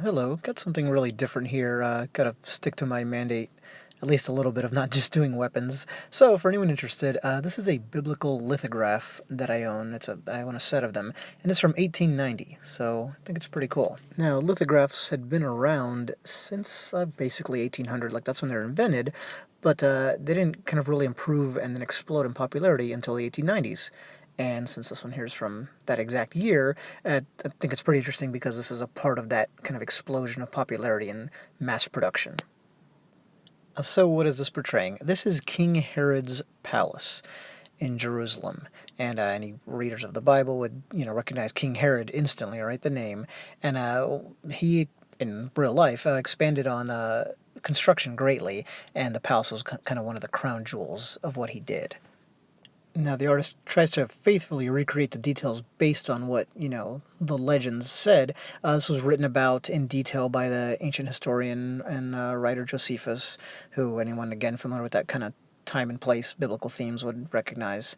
Hello, got something really different here. Gotta stick to my mandate, at least a little bit, of not just doing weapons. So, for anyone interested, this is a biblical lithograph that I own. I own a set of them, and it's from 1890. So, I think it's pretty cool. Now, lithographs had been around since basically 1800, like that's when they were invented, but they didn't kind of really improve and then explode in popularity until the 1890s. And since this one here is from that exact year, I think it's pretty interesting because this is a part of that kind of explosion of popularity and mass production. So what is this portraying? This is King Herod's Palace in Jerusalem. And any readers of the Bible would, recognize King Herod instantly, right? The name. And he, in real life, expanded on construction greatly, and the palace was kind of one of the crown jewels of what he did. Now, the artist tries to faithfully recreate the details based on what, the legends said. This was written about in detail by the ancient historian and writer Josephus, who anyone, again, familiar with that kind of time and place, biblical themes would recognize.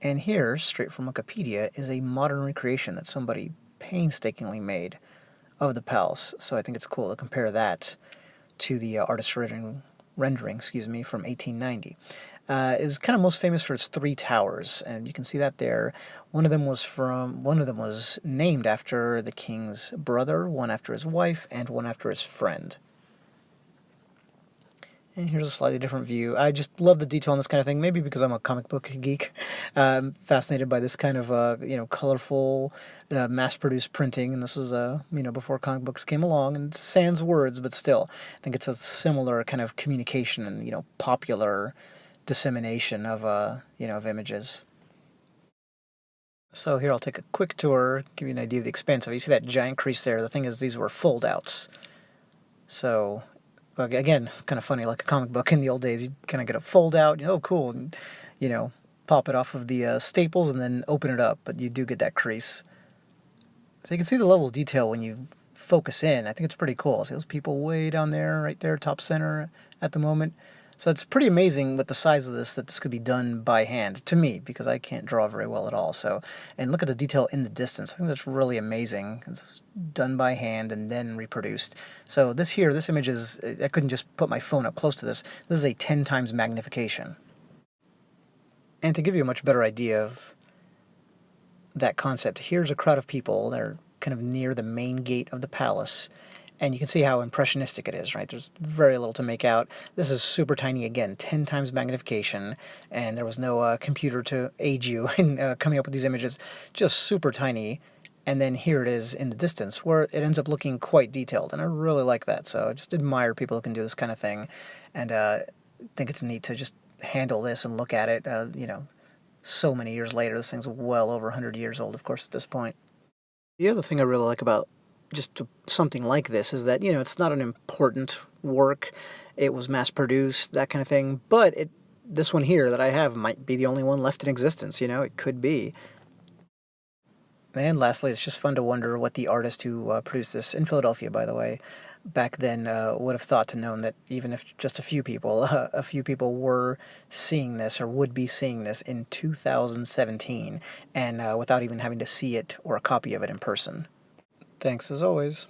And here, straight from Wikipedia, is a modern recreation that somebody painstakingly made of the palace. So I think it's cool to compare that to the artist's rendering, from 1890. Is kind of most famous for its three towers, and you can see that there. One of them was named after the king's brother, one after his wife, and one after his friend. And here's a slightly different view. I just love the detail on this kind of thing, maybe because I'm a comic book geek. I'm fascinated by this kind of, colorful, mass-produced printing, and this was, before comic books came along, and sans words, but still. I think it's a similar kind of communication and, popular dissemination of images. So here I'll take a quick tour, give you an idea of the expanse of it. You see that giant crease there? The thing is, these were fold-outs. So, again, kind of funny, like a comic book in the old days, you'd kind of get a fold-out, oh, cool, and, pop it off of the staples and then open it up, but you do get that crease. So you can see the level of detail when you focus in. I think it's pretty cool. See those people way down there, right there, top center at the moment? So it's pretty amazing with the size of this that this could be done by hand, to me, because I can't draw very well at all. So, and look at the detail in the distance. I think that's really amazing. It's done by hand and then reproduced. So this image is, I couldn't just put my phone up close to this. This is a 10 times magnification. And to give you a much better idea of that concept, here's a crowd of people. They're kind of near the main gate of the palace. And you can see how impressionistic it is, right? There's very little to make out. This is super tiny again, 10 times magnification, and there was no computer to aid you in coming up with these images. Just super tiny, and then here it is in the distance, where it ends up looking quite detailed, and I really like that. So I just admire people who can do this kind of thing, and think it's neat to just handle this and look at it, so many years later. This thing's well over 100 years old, of course, at this point. The other thing I really like about just something like this is that, it's not an important work. It was mass-produced, that kind of thing. But this one here that I have might be the only one left in existence, it could be. And lastly, it's just fun to wonder what the artist who produced this, in Philadelphia, by the way, back then would have thought to known that even if just a few people were seeing this or would be seeing this in 2017, and without even having to see it or a copy of it in person. Thanks as always.